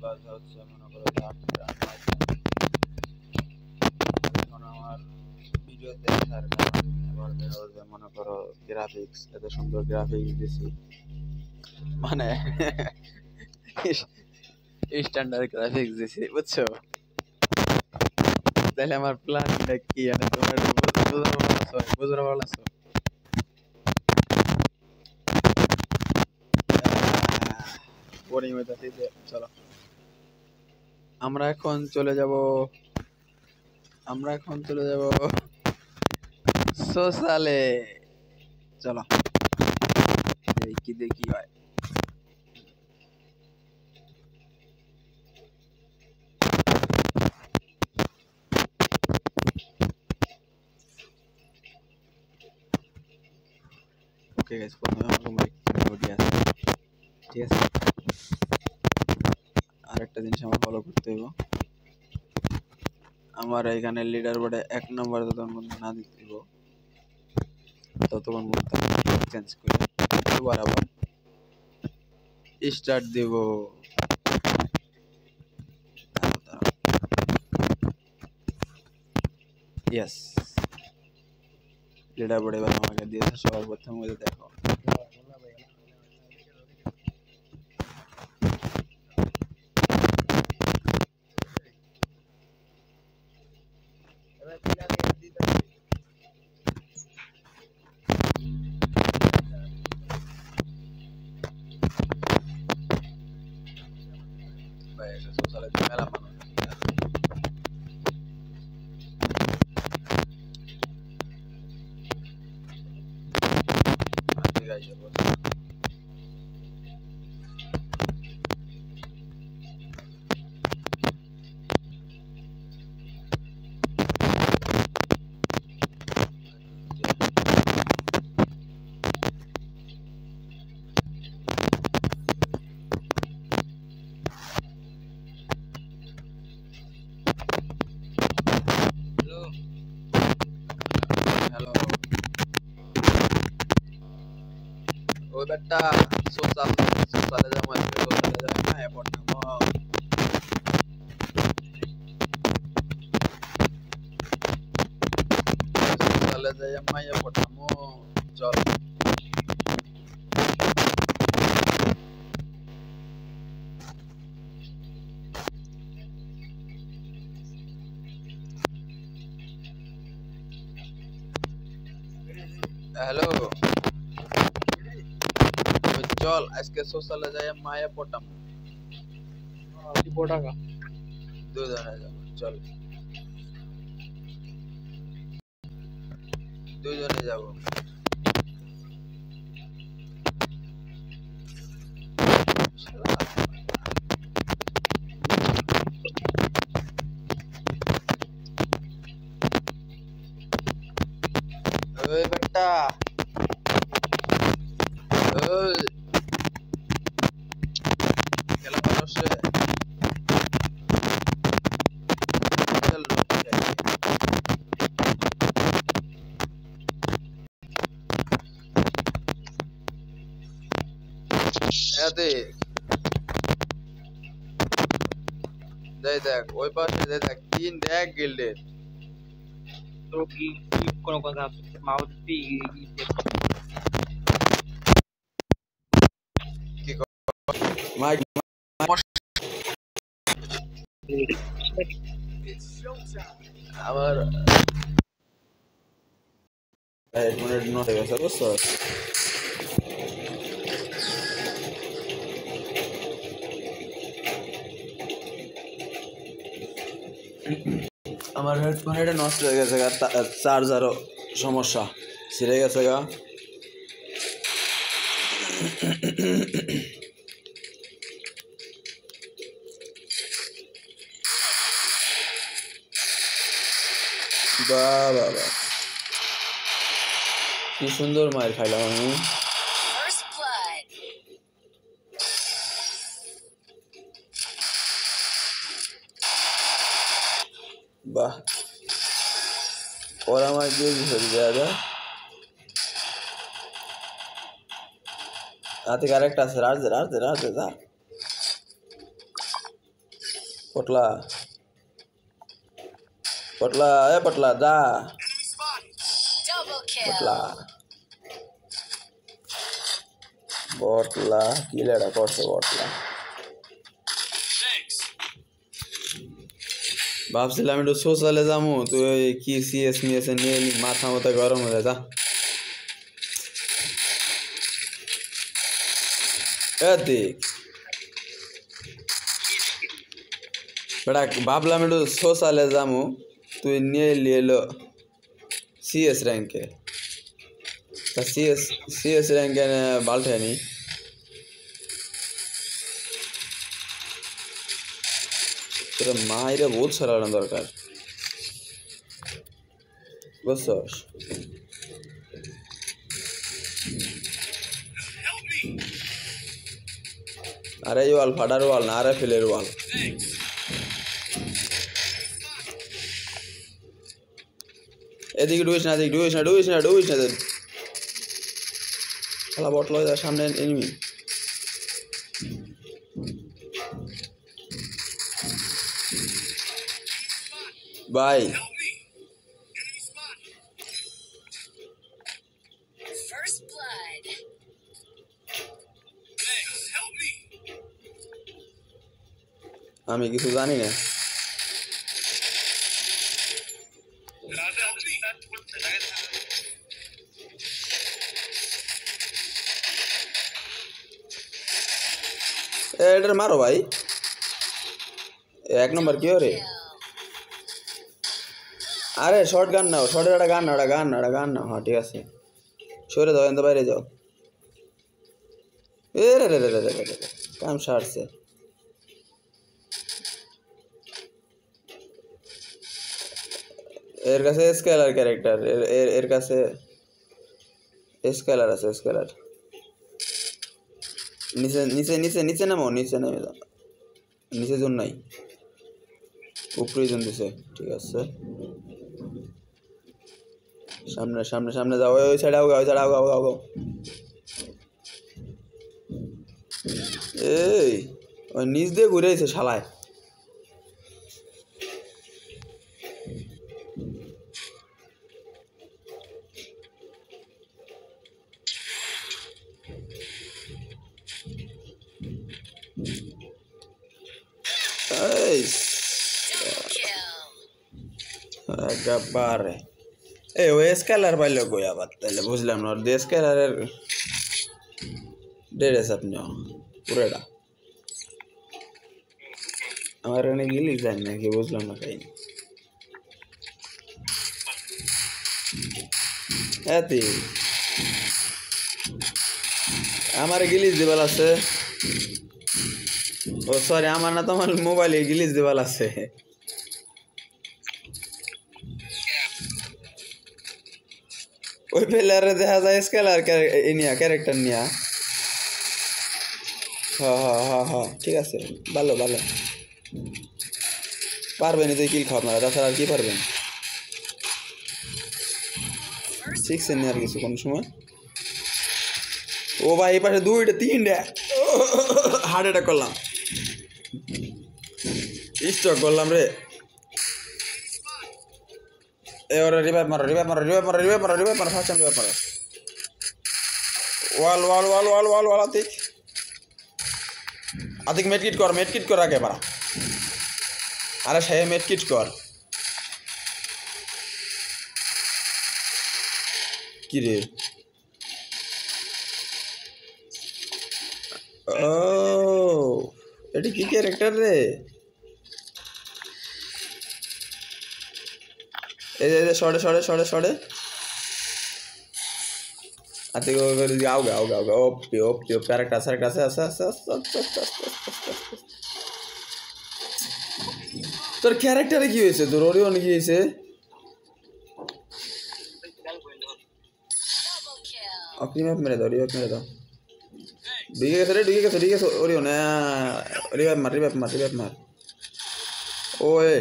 বাজে হচ্ছে মনে করো যে 8টা 9টা। এখন আমার ভিডিওতে আসার কারণ আবার দেখা যায় যে মনে করো গ্রাফিক্স এত সুন্দর গ্রাফিক্স দিছি মানে স্ট্যান্ডার্ড গ্রাফিক্স দিছি বুঝছো। তাহলে আমার প্ল্যানটা কি মানে তোমার বুঝতে পারছো? বোরিং হইতাছে যে চলো আমরা এখন চলে যাব সোশ্যালে। চলো কি দেখি হয়। ওকে গাইস, প্রথমে আমার রুমে নোটি আছে, ঠিক আছে। আরেকটা জিনিস আমার ফলো করতে হইব, আমার এখানে লিডার বোর্ডে 1 নম্বর যতক্ষণ পর্যন্ত না দিতে হইব ততক্ষণ পর্যন্ত চেঞ্জ করে আবার স্টার্ট দিব। ইয়েস, লিডার বোর্ডে এবার আমাকে দিয়েছে সবার প্রথম, ওই দেখো ভাই এটা সোশ্যালে মেলা মানুষ ঠিক আছে। হ্যালো ওই বেটা সোশ্যালে যাবো, সোশ্যালে যাবো না এয়ারপোর্ট নামো। সোশ্যালে যাই আমি এয়ারপোর্ট নামো, চল। হ্যালো চল আজকে সোশ্যালে যাই মায়া পটাম, 2 টাকা 2 জনে যাবো, চল 2 জনে যাবো। ওই বেটা ওই খেলা মানুষে চল রুটি খাই। এতে দেখ ওই পাশে দেখ 3 দেখ গিল্ডের তো কি কোনো কথা মাউথ পি কি মাইক আবার হেডফোনের নট হয়ে গেছে বুঝছো। আমার হেডফোন এটা নষ্ট হয়ে গেছে, চার্জারও সমস্যা ছিঁড়ে গেছে গা। বাহ বাহ বাহ, কি সুন্দর মায়ের খাইলাম আমি। বাহ, ওরা আমার দিয়ে দিছে দাদা, হাতে আরেকটা আছে, রাজ দে যা। পটলা পটলা এ পটলা যা পটলা বটলা কি লেড়া করছে বটলা ভাবছিলাম একটু সোশ্যালে যাবো তুই ওই কি সিএস মিএস নিয়ে এলি, মাথা মতো গরম হয়ে যা দেখ বেটা ভাবলাম একটু সোশ্যালে যাবো তুই নিয়ে এলি এলো সিএস র্যাঙ্কে তা সিএস র্যাঙ্কে বাল্টানি তোর মাইরে বহুত সারানো দরকার বুঝছস আরে এই ওয়াল ফাটার ওয়াল না আরে ফেলের ওয়াল এদিকে ডুইস না এদিকে ডুইস না খেলা বটল সামনে এনিমি ভাই আমি কিছু জানি না এটার মারো ভাই এক নম্বর কি রে আরে শর্ট গান নাও শর্টের একটা গান নাও হ্যাঁ ঠিক আছে সরে যাও এত বাইরে যাও এ রে রে রে রে রে রে কাম সারছে এর কাছে স্কেলার ক্যারেক্টার এর কাছে স্কেলার আছে স্কেলার নিচে নিচে নিচে নিচে নামো নিচে নেমে যাও নিচে জন নাই উপরে জন দিছে ঠিক আছে সামনে সামনে সামনে যাও ওই সাইড আও ওই সাইড আও এই ওই নিচ দিয়ে ঘুরে এসে শালায় একবারে এই ও স্কেলার পাইলে কই আবার তাইলে বুঝলাম না স্কেলারের ডেড়েস আপনি পুরোটা আমার এখানে গিলি যান নাকি বুঝলাম না কাই এতি আমার গিলিস দেওয়াল আছে ও সরি আমার না তোমার মোবাইলে গিলিস দেওয়াল আছে ওই প্লেয়ারে দেখা যায় স্কেলার নিয়া ক্যারেক্টার নিয়া হ্যাঁ ঠিক আছে ভালো ভালো পারবেন এই কিল খাওয়া আপনারা তাছাড়া আর কি পারবেন শিখছেন না আর কিছু কোন সময় ও ভাই এই পাশে দুইটা তিনটা হার্ট অ্যাটাক করলাম স্ট্রোক করলাম রে এবারে রিভাইভ মারো ফার্স্ট টাইম রিভাইভ মারো ওয়াল আতিক মেডকিট কর আগে মারা আরে সে মেডকিট কর কি রে ও এটা কি ক্যারেক্টার রে এই যে সরে আতিক আও ওপি ক্যারেক্টার আছে তোর ক্যারেক্টারে কি হয়েছে তোর ওরিয়ন কি হয়েছে আপনি ম্যাপ মেরে দাও ঢুকে গেছে ওরিয়ন রিভাইভ মার ওয়ে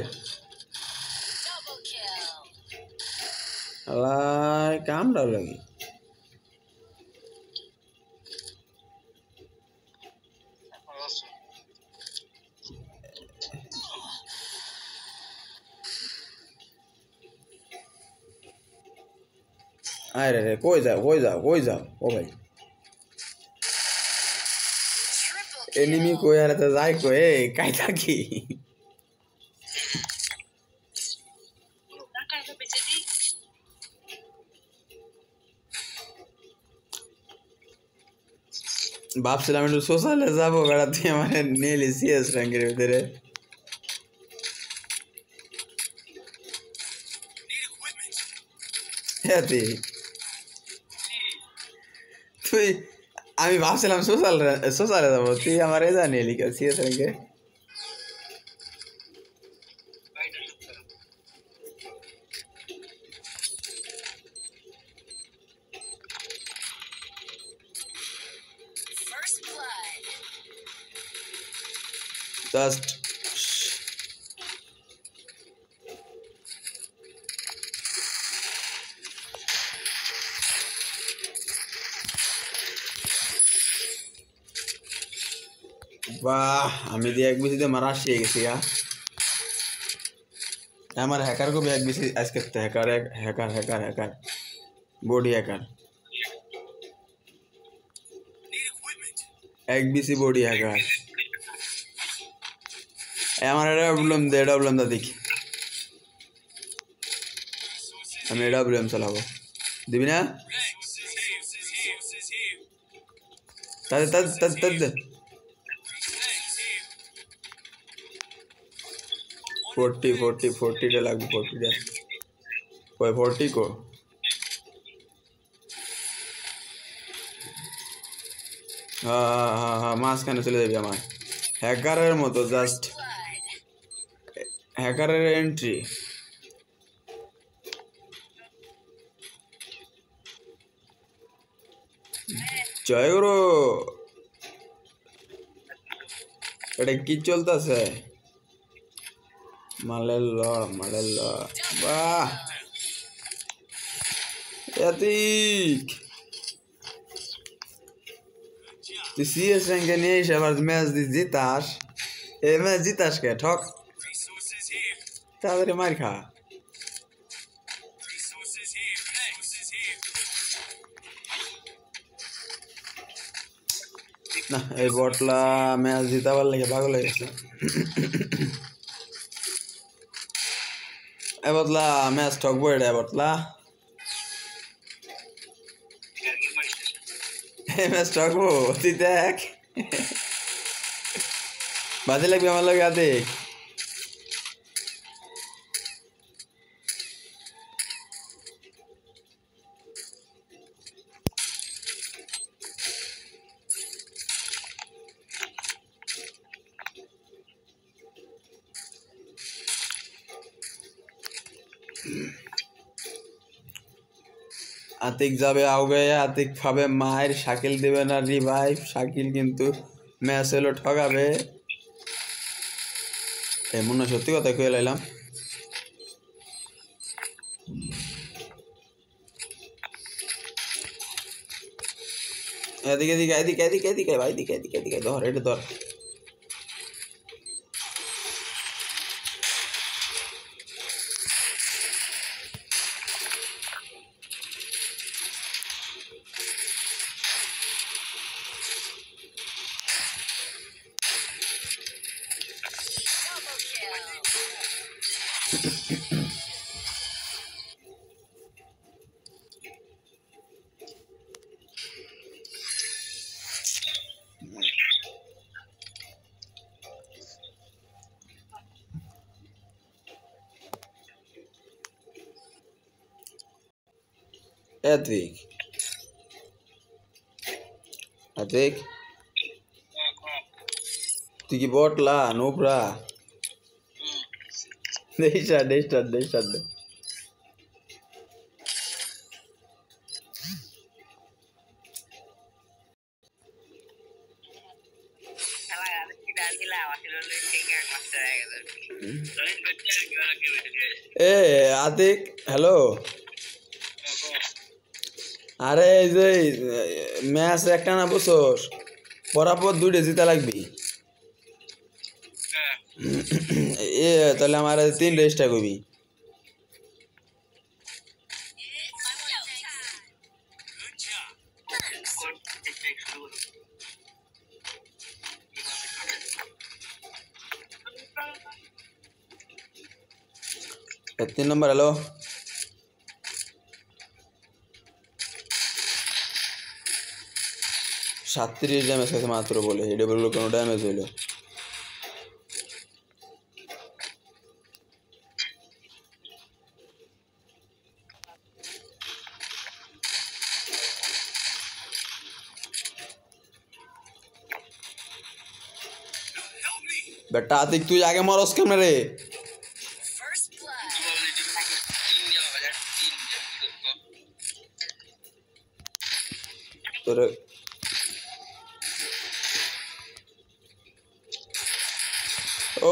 আলাই কামড়াও লাগি আরে রে কই যাও ও ভাই এনিমি কই আরে তো যাই কই এ কাই থাকি ভাবছিলাম একটু সোশ্যালে যাবো বেড়াতে আমার নিয়ে সিএস র্যাঙ্কের ভিতরে তুই আমি ভাবছিলাম সোশ্যালে যাবো তুই আমার এ জানি লিখা সিএস র্যাঙ্কে জাস্ট বাহ আমি দিয়ে এক বেশি দিয়ে মারা আসিয়ে গেছি আমার হ্যাকার को भी एक बीसी आज करते hacker hacker hacker hacker body hacker एक बीसी बॉडी हैकर আমার এটা প্রবলেম দা দেখি আমি এটা প্রবলেম চালাবো দিবি না তাতে তাতে 40 টা লাগবে 40 টা ওই 40 को हाँ মাঝখানে চলে যাবি আমার হ্যাকারের মতো জাস্ট হ্যাকারের এন্ট্রি জয় গুরু এটা কি চলতেছে মালেল বাহ এতিক তুই সিএস র্যাঙ্কে নিয়ে এসে আবার ম্যাচ জিতাস এই ম্যাচ জিতাস কে ঠক তাড়াতাড়ি মার খা না এই বটলা ম্যাচ জিতাবার লেগে পাগল হয়ে গেছে এ বটলা ম্যাচ ঠকবো এটা বটলা ম্যাচ ঠকবো তুই দেখ বাজে লাগবে আমার লগে আদে আতিক যাবে আউগে আতিক খাবে মায়ের শাকিল দেবে না রিভাইভ শাকিল কিন্তু ম্যাচ এলো ঠকাবে এমন না সত্যি কথা কয়ে লাইলাম এদিকে এদিকে ভাই এদিকে ধর এটা ধর আতিক তুই কি বটলা নোবরা দেশ এ আতিক হ্যালো আরে এই যে ম্যাচ একটা না বছর পরাপর 2টা জিতা লাগবি এ তাহলে আমার 3 রেস্টা করবি তিন নম্বর হ্যালো 37 ড্যামেজ আছে মাত্র বলে এটা বললো কোনো ড্যামেজ হইলো बेटा आतिक तू आगे मरस के मेरे তোরে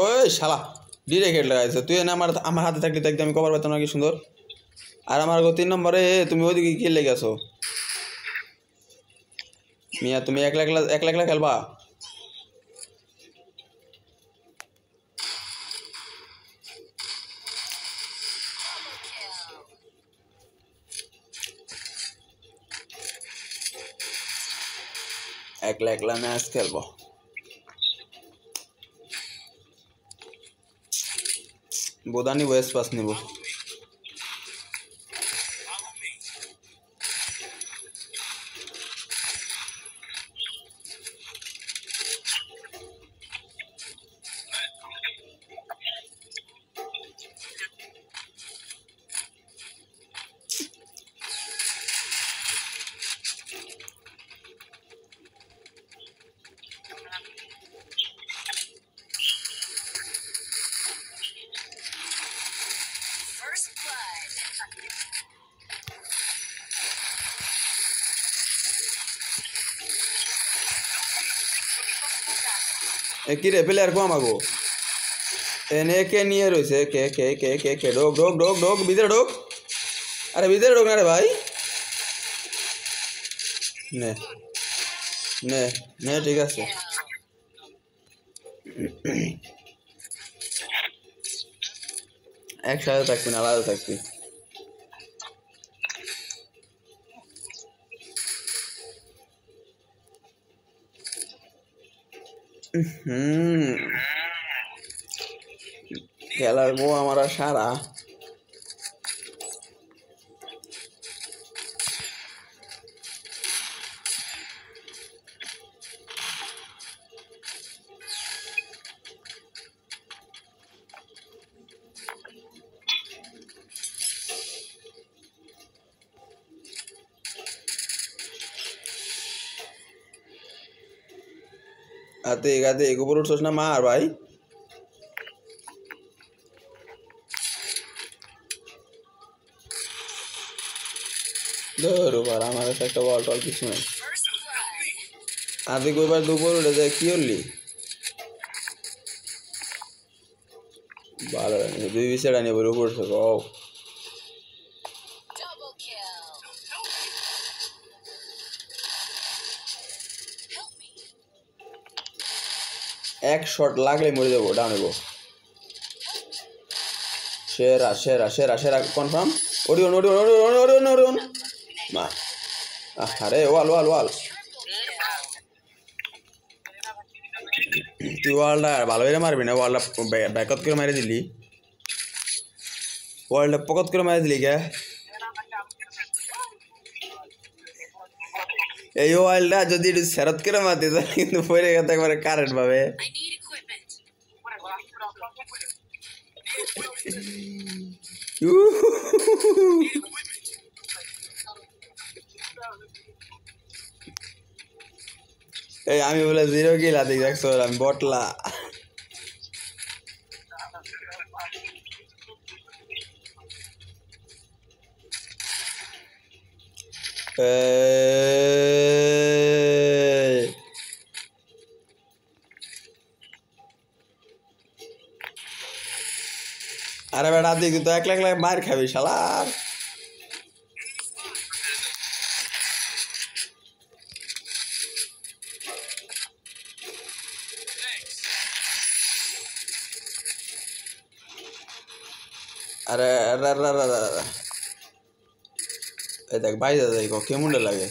ওই শালা ডিরেক্ট হেড লাগাইছে তুই না আমার হাতে থাকলে দেখতে আমি কভার পেতাম না কি সুন্দর আর আমার গো 3 নম্বরে তুমি ওইদিকে কি লেগে গেছো মিয়া তুমি একলা একলা খেলবা একলা ম্যাচ খেলবো বোদানি ওয়েস্ট পাস নিব কি রে প্লেয়ার কম আগো এনে কে নিয়ে রয়েছে কে ঢোক ভিতরে ঢোক আরে ভিতরে ঢোক না রে ভাই নে নে নে ঠিক আছে একসাথে থাকবি না আলাদা থাকবি খেলার বউ আমার সারা আতে উপর উঠছোস না মার ভাই ধরো বার আমার কাছে একটা বল টল কিছু নাই আতে কইবার দুপুর উঠে যায় কি হলি ভালো দুই বিশাল আনিয়ে বলে উপর উঠছো ও এক শট লাগলে মরে যাবো ডাউন হবো সেরা কনফার্ম ওরিয়ন মা আরে ওয়াল তুই ওয়ালটা ভালো করে মারবি না ওয়ালটা ব্যাকত করে মারি দিলি ওয়ালটা পকত করে মারি দিলি কে এই ওয়ালটা যদি একটু সেরত করে মারতে তাহলে কিন্তু পরে গেছে একবারে কারেন্ট পাবে এই আমি বলে 0 কিল আদি দেখছো আমি বটলা আরে বেটা দেখি তো 1 লাখ মার খাবি শালার আরে এই দেখ ভাই দাদা কেমন লাগে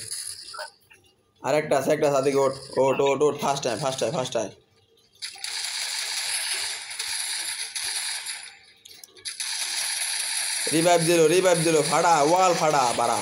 আরেকটা আছে একটা সাদিক ওট ওট ওট ওট first time first time first time revive দিল ফাড়া ওয়াল ফাড়া বাড়া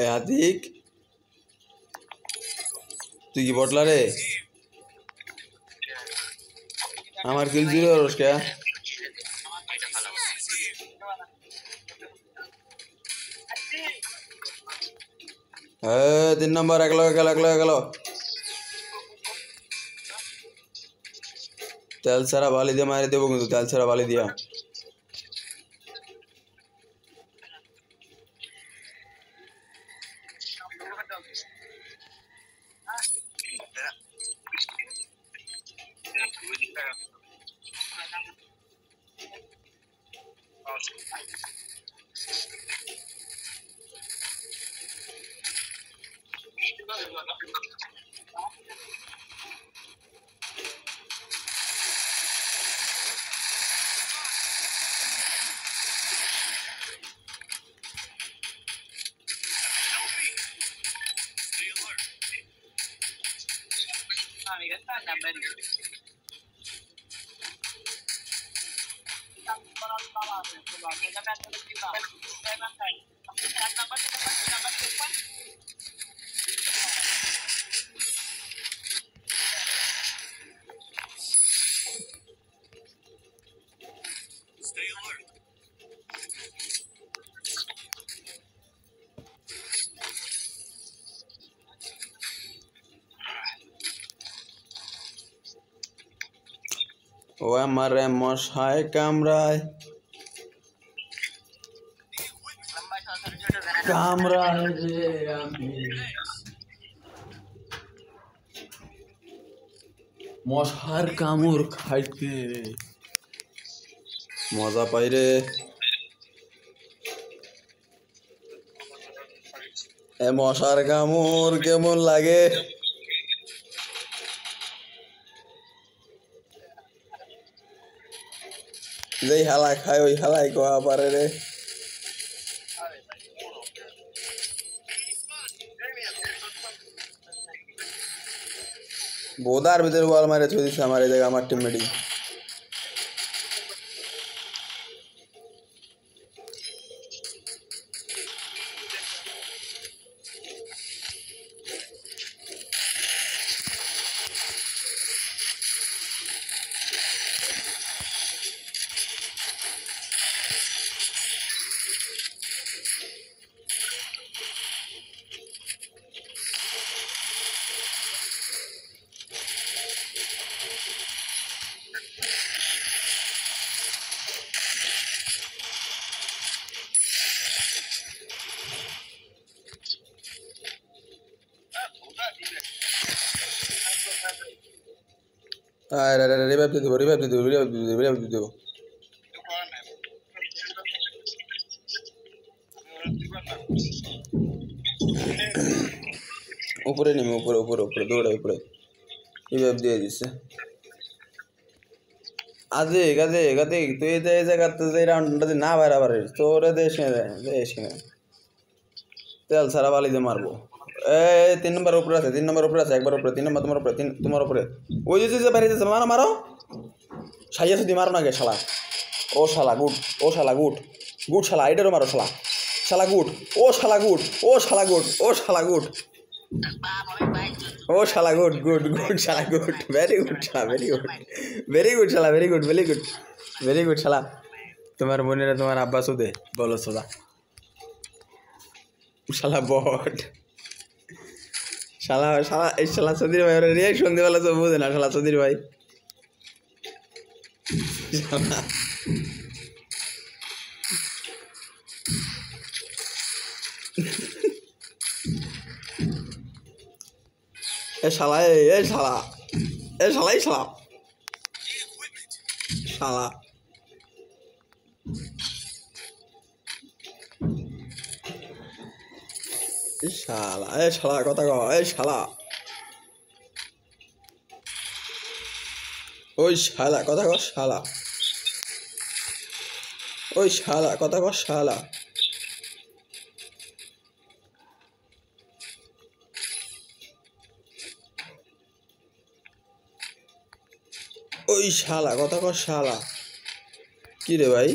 এ হাতিক তুই কি বটলা রে আমার কিল জিরো রসকে হ্যাঁ 3 নম্বর একলো গেল তেল ছাড়া বালি দিয়ে মারি দেবো কিন্তু তেল ছাড়া বালি দিয়া ও আমারে মশায় কামড়ায় রে আমি মশার কামড় খাইতে মজা পাই রে এ মশার কামড় কেমন লাগে যেই হালা খায় ওই হালাই কোয়া পারে রে বোদার ভিতরে বল মারে থই দিছে আমার এই জায়গা আমার টিমমেটই আরে আরে রিভাইভ দিয়ে দেবো উপরে নেমে উপরে দৌড়ে উপরে রিভাইভ দিয়ে দিচ্ছে আজে গাদে তুই এই জায়গাতে যে রাউন্ডটা না বাইরে পারে তোরে দেশ না তেল সারা বালি দিয়ে মারবো এই 3 নম্বর উপরে আছে 3 নম্বর উপরে আছে একবার উপরে 3 নম্বর তোমার উপরে 3 তোমার উপরে ওই যে বাইরে যাচ্ছে মারো সাইয়া সুদি মারো না গে শালা ও শালা গুড শালা এটারও মারো শালা গুড ও শালা গুড শালা গুড ভেরি গুড শালা তোমার বোনেরা তোমার আব্বা সুদে বলো সোদা শালা বট শালা সদির ভাই ওরা রিয়াকশন দেওয়ালা তো বুঝে না শালা সদির ভাই শালা শালা এ শালা কথা কও এই শালা ওই শালা কথা কও শালা ওই শালা কথা কও শালা ওই শালা কথা কও শালা কি রে ভাই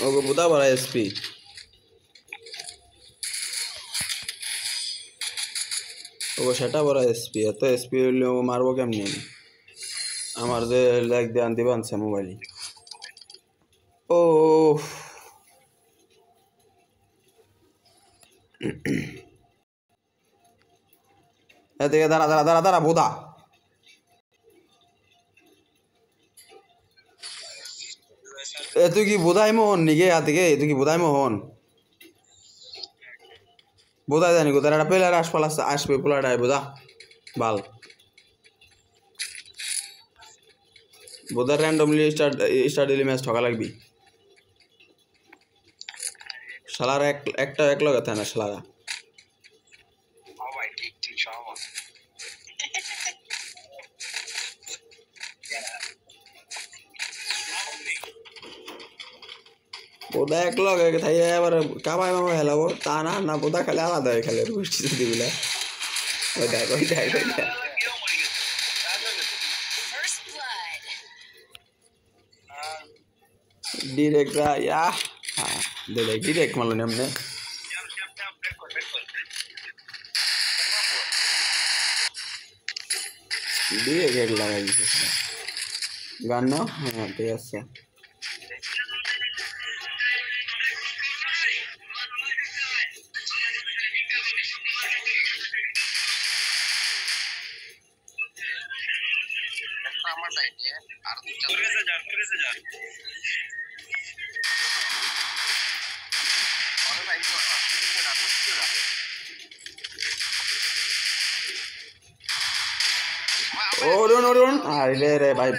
ওগো বুদা বড় এসপি ওগো সেটা বড় এসপি এত এসপি হইলে ও মারবো কেমনি আমি আমার যে লেগ দিয়ে আনতে বানছে মোবাইল ও এদিকে দাঁড়া দাঁড়া দাঁড়া দাঁড়া বুদা এ তুই কি বুধাই মোহন নিগে হাতিকে তুই কি বুধাই মোহন বুধাই জানি কোথায় একটা প্লেয়ার আসপাল আসবে পোলাটাই বুধা ভাল বুধার র্যান্ডমলি স্টার্ট দিলি ম্যাচ ঠকা লাগবি শালারা একটা এক লগে থাকে না শালারা বোধা এক লগে থাই এবার কাবাই মামা খেলাবো তা না না বোধা খেলে আলাদা হয়ে খেলে রুষ্টি যদি বলে ওই দেখ ওই দেখ ওই দেখ ডিরেক্ট ইয়া হ্যাঁ দে ডিরেক্ট মারলো নি আমনে ডিরেক্ট হেড লাগাই দিছে গান না হ্যাঁ ঠিক আছে ওরিয়ন ওরিয়ন আরে রে ভাই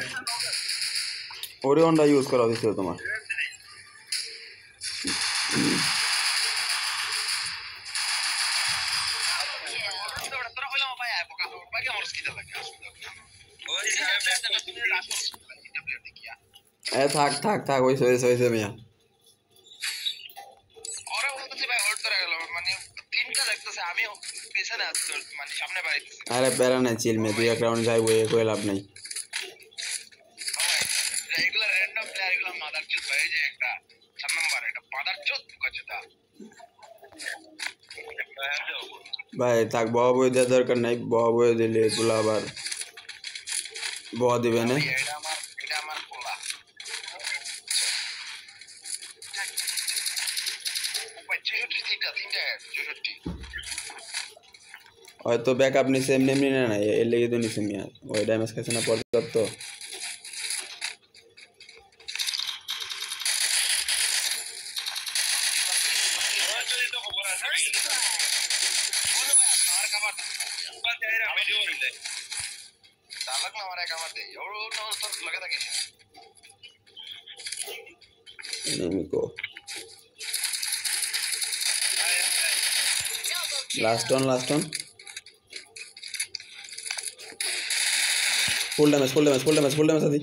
ওরিয়নটা ইউজ করা হয়েছিল তোমার থাক থাক থাক হয়েছে হয়েছে হয়েছে মিয়া আরে প্যারা নাই চিল মে দুই এক রাউন্ড যাই বই কই লাভ নাই ভাই থাক বহ বই দেওয়ার দরকার নাই বহ বই দিলে এগুলো আবার বহ দিবে না হয়তো ব্যাক আপ নিছে এমনি এমনি না এর লেগে তো নিছে মিয়া ওই ড্যামেজ খাইছে না পর্যাপ্ত enemigo last one full damage adi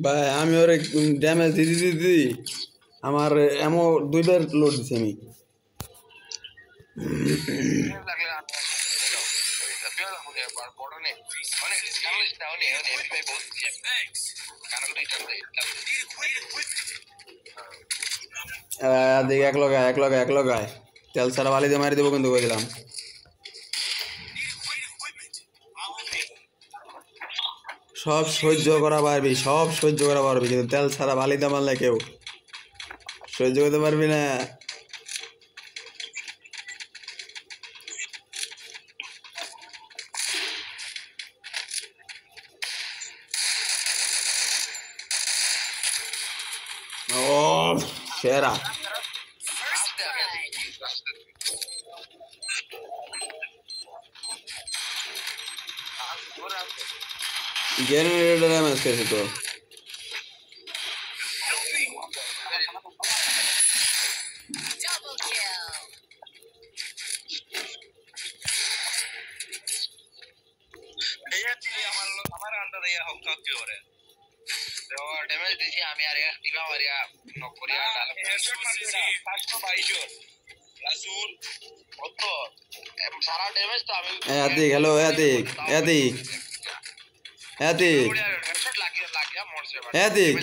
ভাই আমি ওরে ড্যামেজ দিদি আমার এমো দুইবার লোড দিছি আমি এক লগায় তেল ছাড়া বালি দিয়ে মারি দেবো কিন্তু বলে দিলাম সব সহ্য করা পারবি, সব সহ্য করা পারবি, কিন্তু তেল ছাড়া বালিতে মারলে কেউ সহ্য করতে পারবি না। ও সেরা জেনারেটর ড্যামেজ খেয়েছে তো। এতিক হ্যালো এতিক এতিক এতিক এতিক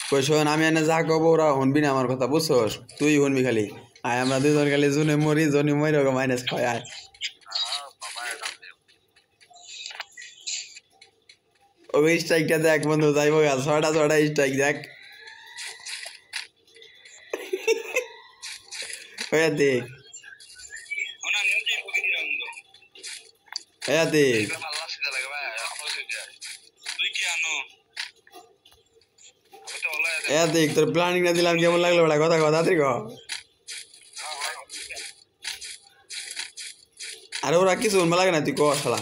কই শোন, আমি এনে যা কব ওরা শুনবি না আমার কথা, বুঝছস? তুই শুনবি খালি। আয় আমরা দুজন খালি জুনে মরি, জনি মরি ওকে মাইনাস খাই। আয় ওই স্ট্রাইকটা দেখ বন্ধু, যাইবো গা ছটা ছটা স্ট্রাইক দেখ। ওই এতিক এতিক এতিক তোর প্ল্যানিং না দিলাম, কেমন লাগলো ওটা কথা কথা তাড়াতাড়ি ক। আরে ওরা কিছু শুনবা লাগে না, তুই ক শালা।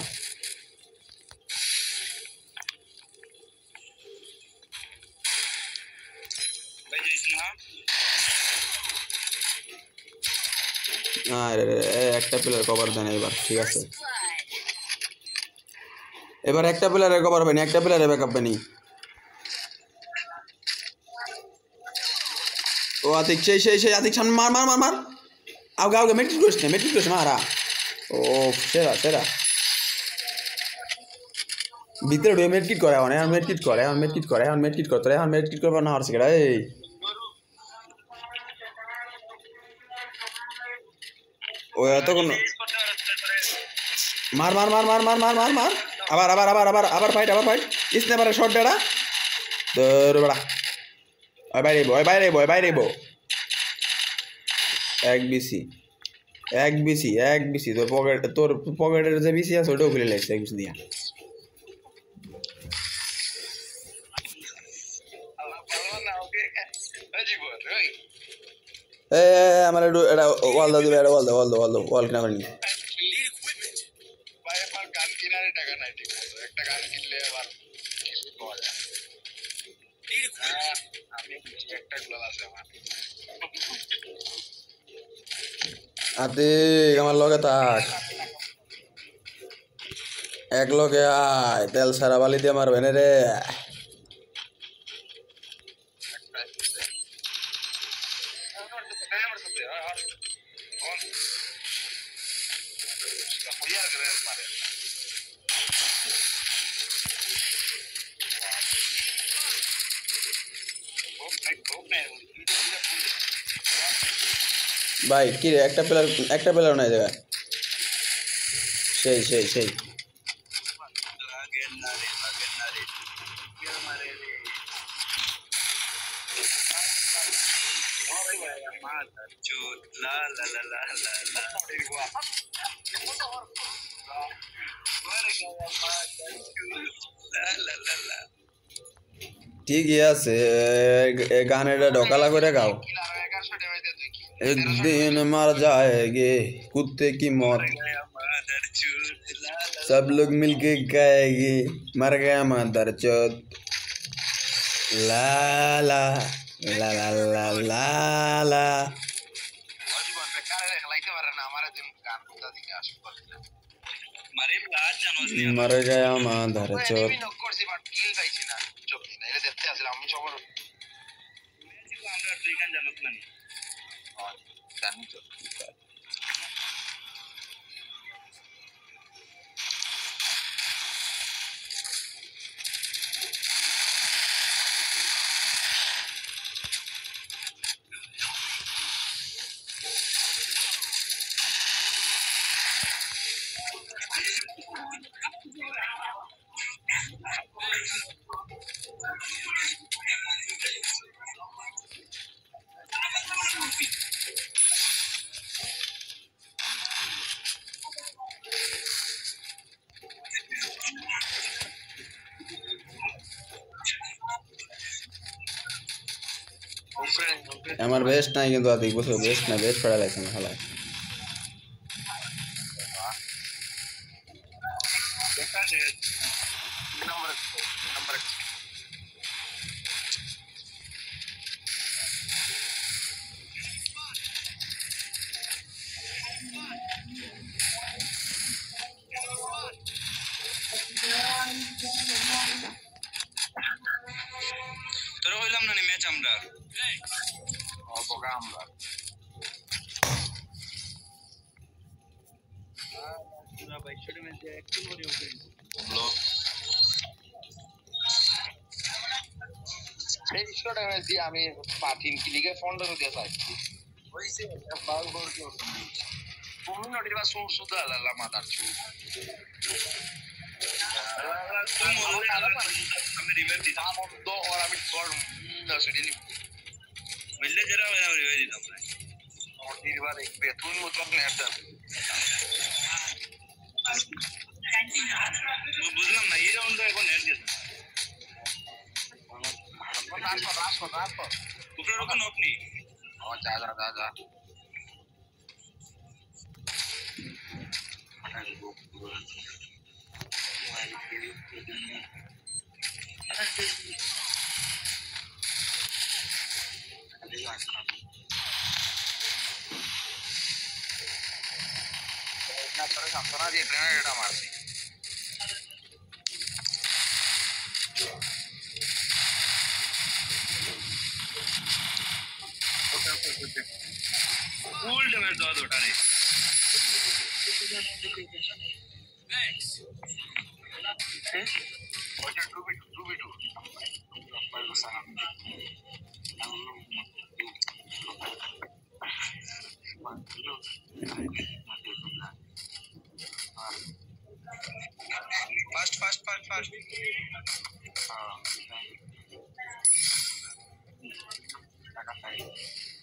আরে একটা প্লেয়ার কভার দেন এবার, ঠিক আছে এবার একটা প্লেয়ারের কভার পাইনি, একটা প্লেয়ারের ব্যাকআপ পাইনি। ও আতিক সেই সেই সেই আতিক সামনে মার মার মার মার। আউগে আউগে মেট্রিক করিস না, মেট্রিক করিস মারা। ও সেরা সেরা ভিতরে ঢুকে মেট্রিক করে, এখন মেট্রিক করে, এখন মেট্রিক করে, এখন মেট্রিক করতে, এখন মেট্রিক করবার না হারছে কেডা? এই ও এত কোন মার মার মার মার মার মার মার মার আবার আবার আবার আবার আবার ফাইট, আবার ফাইট। স্ন্যাপারের শট দেড়া তোর বেড়া। ওই বাইরে ওই বাইরে ওই বাইরে এক বিসি এক বিসি এক বিসি তোর পকেটের যে বিসি আছে ওটাও খুলে লাগছে এক বিসি দিয়া। এ আমার একটু এটা ওয়াল দাও দিবে, এটা ওয়াল দাও ওয়াল দাও ওয়াল দাও ওয়াল কিনা করিনি। আতে আমার লগে থাক, এক লগে আয়, তেল সারা বালি দিয়ে মারবে না রে। ভাই কি রে, একটা প্লেয়ার নাই জায়গায়। সেই সেই সেই ঠিকই আছে, গানেটা ঢোকালা করে গাও। একদিন মার जाएंगे कुत्ते की मौत, सब लोग मिलके गाएंगे मर गया मदर चौथ। ला ला ला ला ला ला ला मर गया मदर चौथ। আমার বেস্ট নাই কিন্তু আতিক বুঝছো বেস্ট না বেস্ট পড়া লাগছে না খেলায় তোরা হইলাম না ম্যাচ আমরা আমরা আমি পাঠিন কিলিকে ফন্ডে দিয়ে চাইছি হইছে বাল বল কি তুমি নটিবা সুদা লালা মাদার চু তুমি আমি রিভাইভ দিতাম তো আর আমি কর না সেদিন মিললে জরা আমি রিভাইভ দিতাম और तीन बार एक बेतुन मतलब नेट दे বুঝলাম না এই রাউন্ডে এখন নেট দিয়েছে রাস্তা উপরে রকম আপনি আমার যা সান্তনা দিয়ে গ্রেনেডটা মারছি ফুল ড্যামেজ দাও ওটারে ওটা 2v2 फास्ट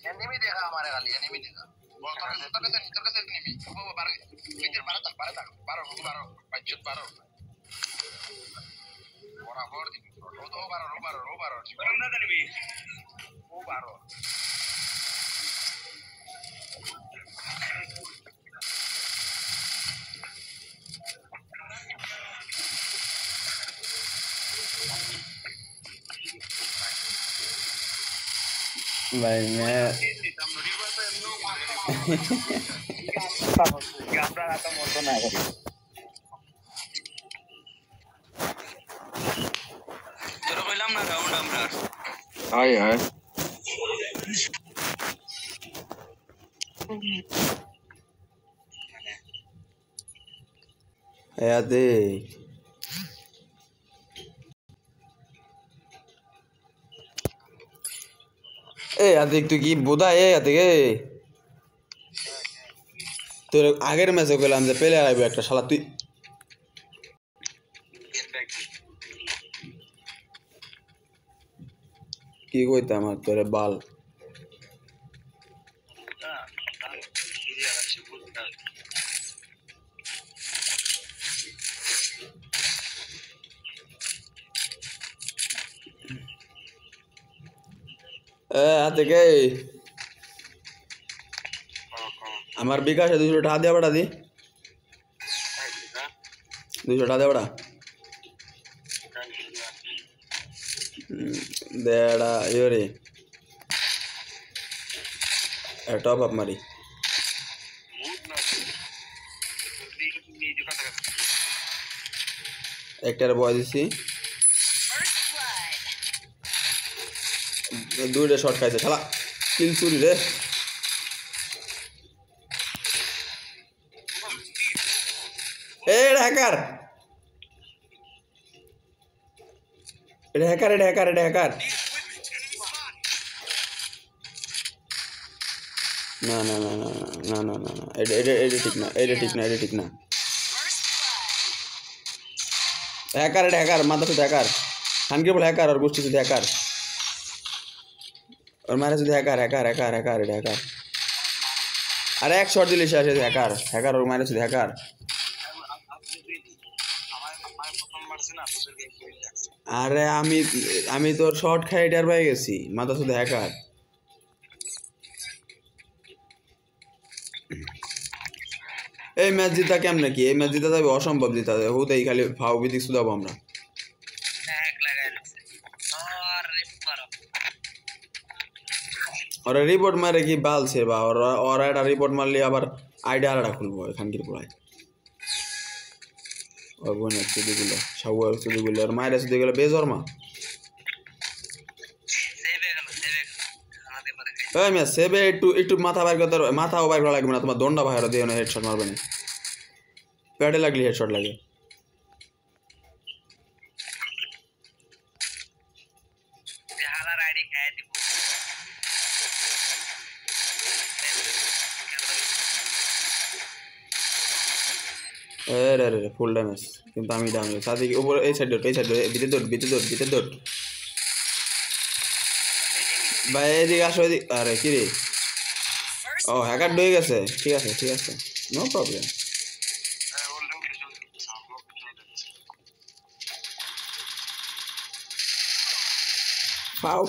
एनिमी देखा हमारे गाली एनिमी देखा वो तो कैसे एनिमी वो बार इधर बारह तक 12 बच्चों 12 बराबर दी वो तो 12 कौन ना एनिमी वो 12 भाई मैं তোরা কইলাম না রাউন্ড আমরা हाय हाय यादे আতিক তুই কি বোধা আতিক তোর আগের ম্যাচে গেলাম যে পেলে আসবে একটা শালা তুই কি কইতাম আর তোরে বাল আতিক আমার বিকাশে 200 টাকা দিয়ে বাড়া দি 200 টাকা দিয়ে বাড়া দেড়া ইয়োরে টপ আপ মারি একটার বয় দিছি দুইটা শট খাইছে শালা কিল চুরি রে এটা হ্যাকার না না না না না না না না এটা ঠিক না হ্যাকার মাথা শুধু হ্যাকার খানকে বলে হ্যাকার আর গোষ্ঠী শুধু হ্যাকার और मारे शुद्ध हैकर अरे एक शॉट दिले শেষ हैकर और मारे शुद्ध हैकर अरे আমি তোর শট খাই এটার পাই গেছি মাথা শুধু হ্যাকার এই ম্যাচ জিতা কেমনে কি এই ম্যাচ জিতা যাবে অসম্ভব জিতা যাবে হুদেই খালি ফাউ বিদিক সুদাবো আমরা হ্যাক লাগাই দিছে আর রিপ মারো ওরা রিপোর্ট মারে কি বালছে বা ওরা একটা রিপোর্ট মারলে আবার আইডিয়া আলাদা খুলবো এখানকার পড়ায় ওর বোন সুদিগুলো সাউয়ার সুদিগুলো আর মায়ের সুদিগুলো বেজরমা এই মিয়া সেবে একটু মাথা বাইর করতে মাথাও বাইর করা লাগবে না তোমার দন্ডা বাইরে দিও না হেডশট মারবে না প্যাডে লাগলি হেডশট লাগে হালার আইডি খায় দিব রে ফুল ড্যামেজ কিন্তু আমি ড্যামেজ সাথে উপর এই সাইড ভিতরে দৌড় ভাই এদিকে আসো এদিকে আরে কি রে ও হ্যাকার ডুয়ে গেছে ঠিক আছে নো প্রবলেম ফাও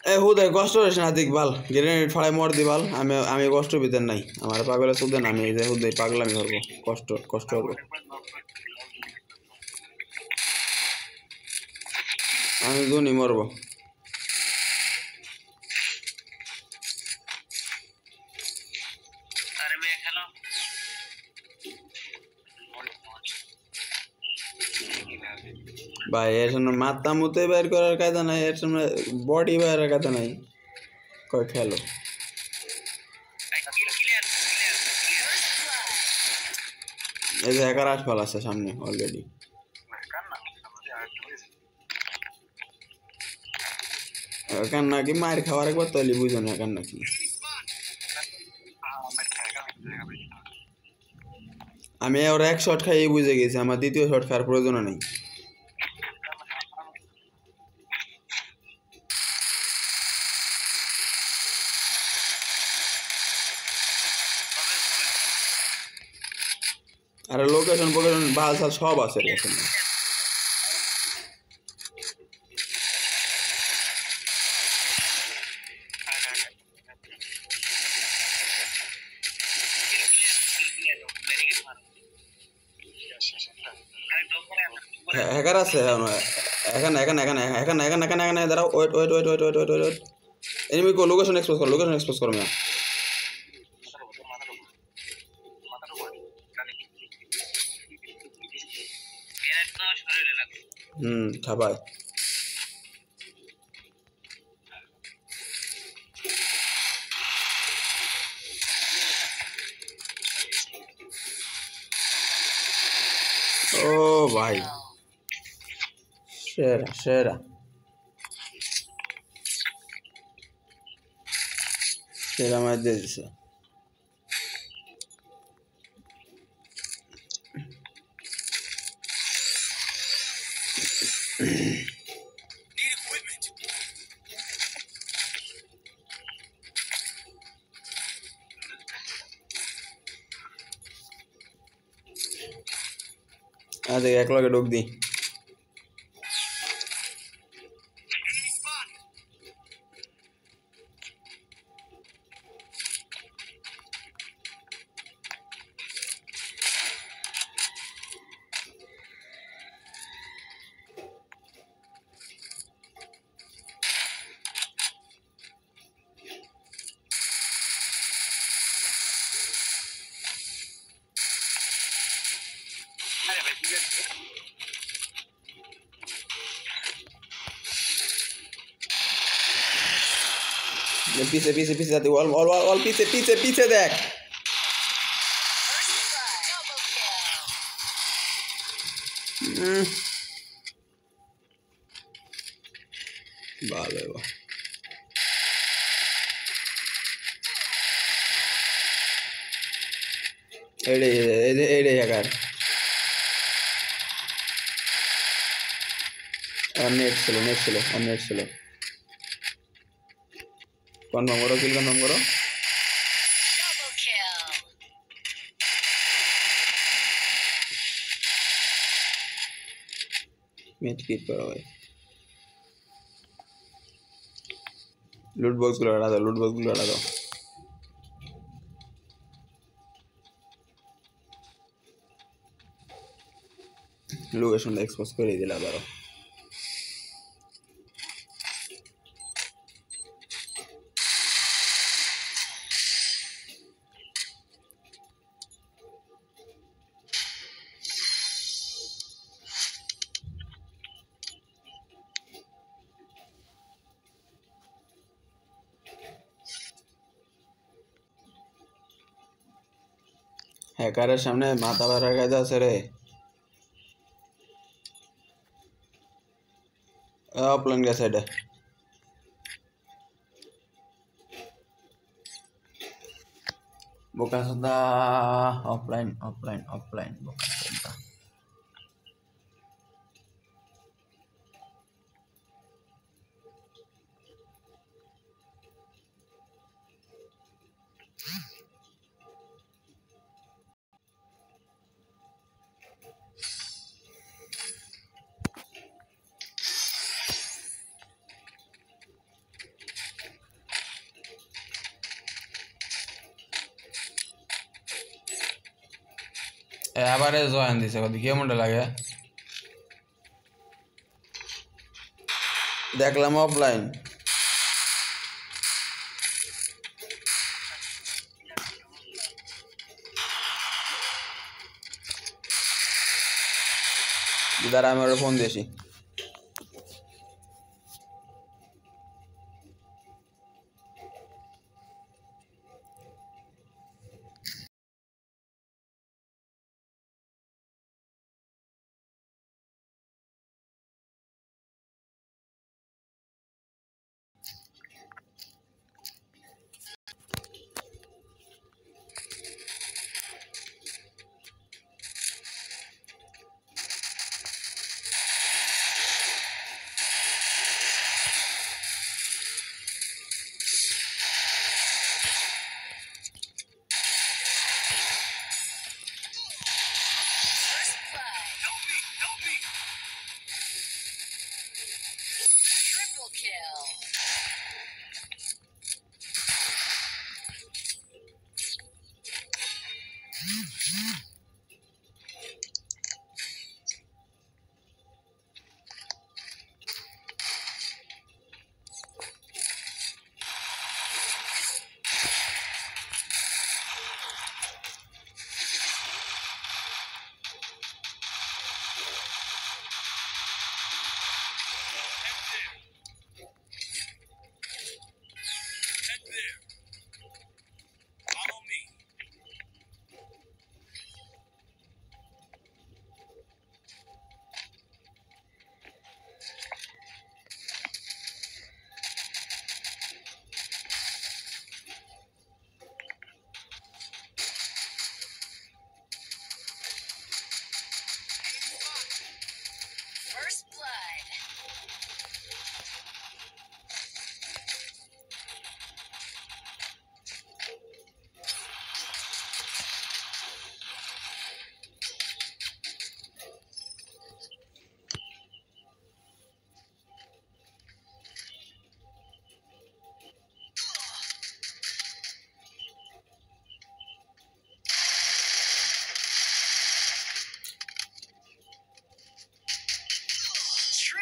এ হুদে কষ্ট হইস না দিক বাল গ্রেনেড ফাড়াই মর দি বাল আমি কষ্ট ভিতর নাই আমার পাগলে সুদে না আমি যে হুদে পাগলামি করবো কষ্ট হবে আমি দুনি মরবো আরে মে খেলো ভাই এর সামনে মাথা মুতে বের করার কায়দা নাই এর সামনে বডি বের কায়দা নাই কই খেলো এই যে একার আশপাল আছে সামনে অলরেডি কান্না কি মায়ের খাওয়ার একবার তৈলি বুঝো না কান্না কি আমি ওর এক শট খাইয়ে বুঝে গেছি আমার দ্বিতীয় শট খাওয়ার প্রয়োজন নেই আরে লোকেশন বাল সাল সব আছে এখানে হ্যাকার আছে এখানে দাঁড়াও ওয়েট এনিমি কো লোকেশন এক্সপোজ করো মিয়া খাবাই ও ভাই সেরা মার দিয়ে দিছে দেখ এক লগে ঢুক দি পিছে যাতে অল পিছে দেখ ভালো এইটাই হ্যাকার নেট ছিল কনফার্ম করো কিল কনফার্ম করো medkit करो भाई लूट बॉक्स को लड़ा दो लूट बॉक्स को लड़ा दो लोकेशन एक्सपोज कर दिला बारो হ্যাকারের সামনে মাথা ভরা কাজ আছে রে অফলাইন গেছে এটা বোকা সদা অফলাইন অফলাইন অফলাইন বোকা সদা এবারে জয়েন দিছে কত কেমনটা লাগে দেখলাম অফলাইন দাঁড়া আমি ওর ফোন দিয়েছি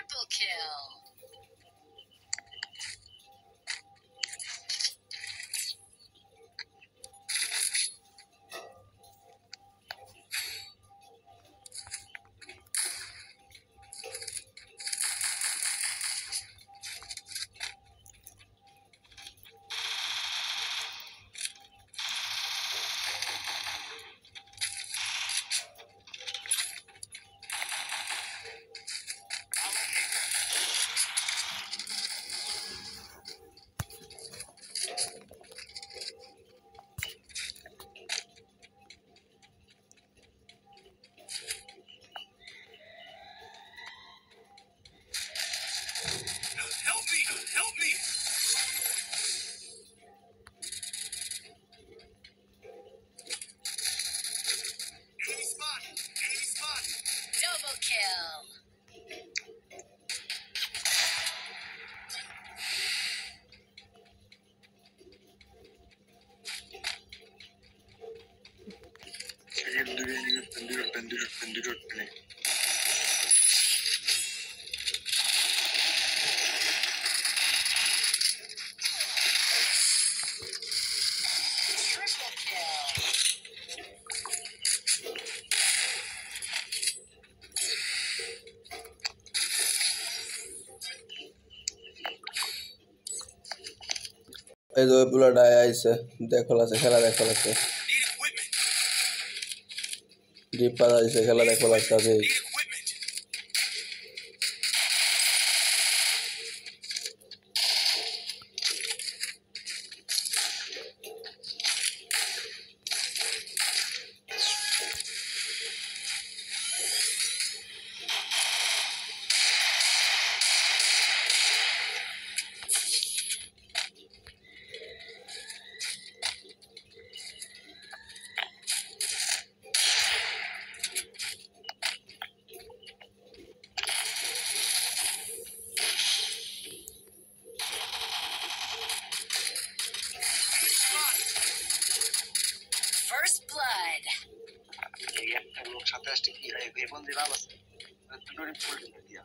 Double kill. দুটো ট্রেনে এই যে পুলাটা আইছে দেখল আছে খেলা দেখল আছে ডিপ পাতা দিছে খেলা দেখল আছে আজ First blood. এই একটা লোক সাথে আসতে কি হয় বেবন দিলাম আছে দুটোরই ফুল দিয়া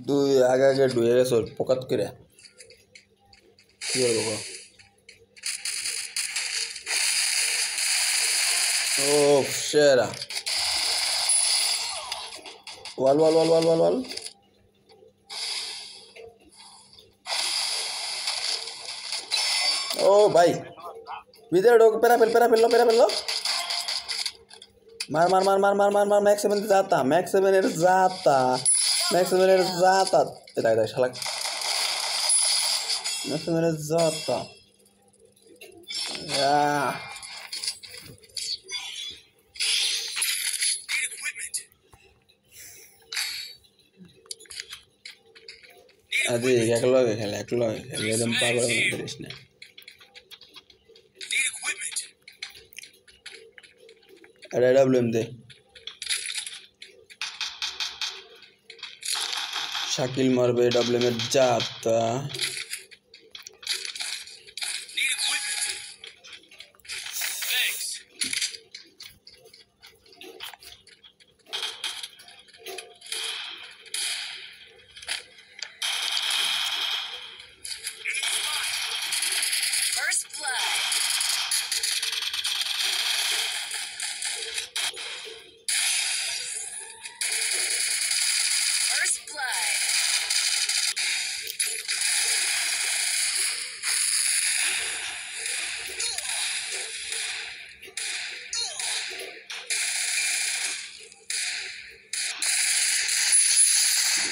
দুই আগে আগে ডুয়ে গেছে পকাত করে কি করবো ও সেরা ওয়াল ওয়াল ওয়াল ওয়াল ওয়াল ওয়াল ও ভাই ভিতরে ঢোক পেরা ফেললো মার মার মার মার মার মার মার ম্যাক্স সেভেন जाता এটা শালা ম্যাক্স সেভেনের जाता আদি একলগে খেলে একদম পাগল করিস না আরে ডাব্লিউএম দে শাকিল মারবে ডাব্লিউএম এর जाता First blood. First blood.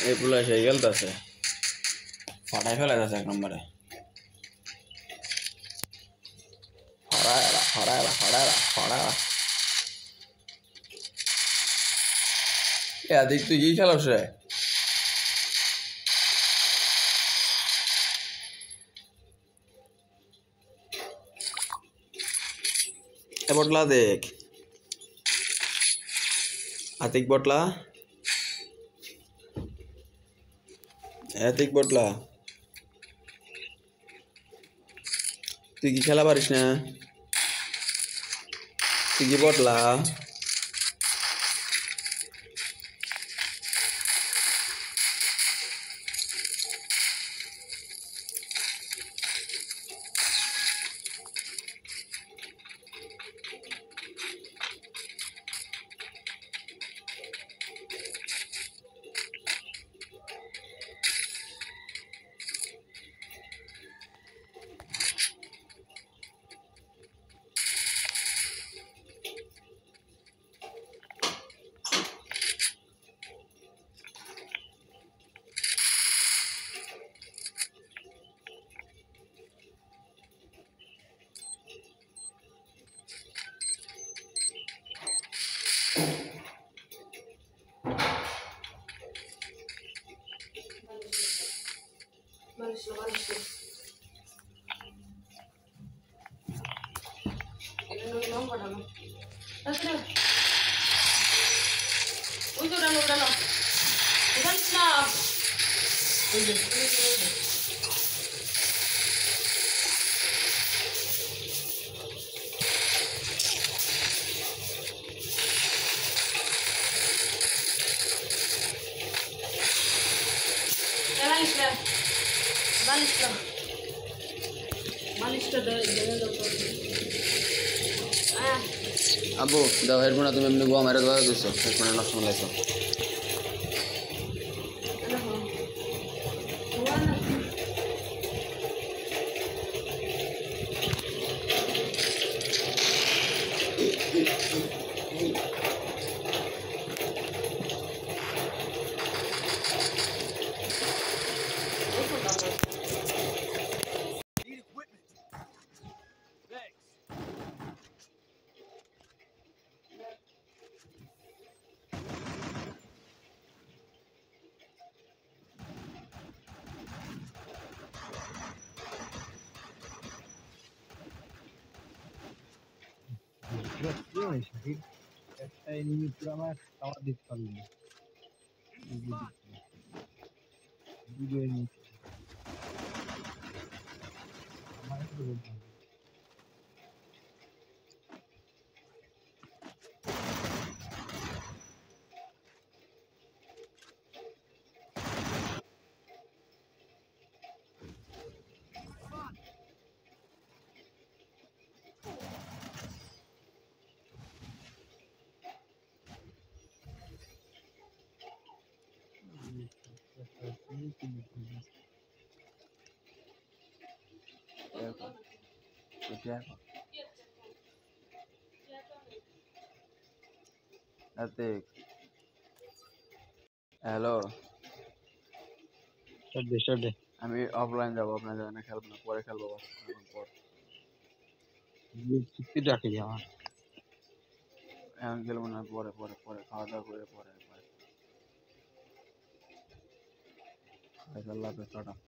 এই পুলা সেই গেলতাছে ফাটাই ফেলাইতাছে এক নম্বরে ফড়াইলা এদিক তুই কি খেলাস রে এ বটলা দেখ আতিক বটলা এতিক বটলা তুই কি খেলা পারিস না তুই কি বটলা আব্বু দাও হেডফোন তুমি এমনি গোয়া মেরে দেওয়া দিচ্ছো হেডফোনে নষ্ট লাইছো একটা এনিমি পুরো আমার টাওয়ার দিতে পারলো না দুটো এনিমি আমার একটু বলতে হবে হ্যালো সব আমি অফলাইন যাবো অফলাইন যাবো না খেলবো না পরে খেলবো এখন পর চুক্তি রাখি আমার এখন খেলবো না পরে পরে পরে খাওয়া দাওয়া করে পরে পরে আল্লাহ হাফেজ টাটা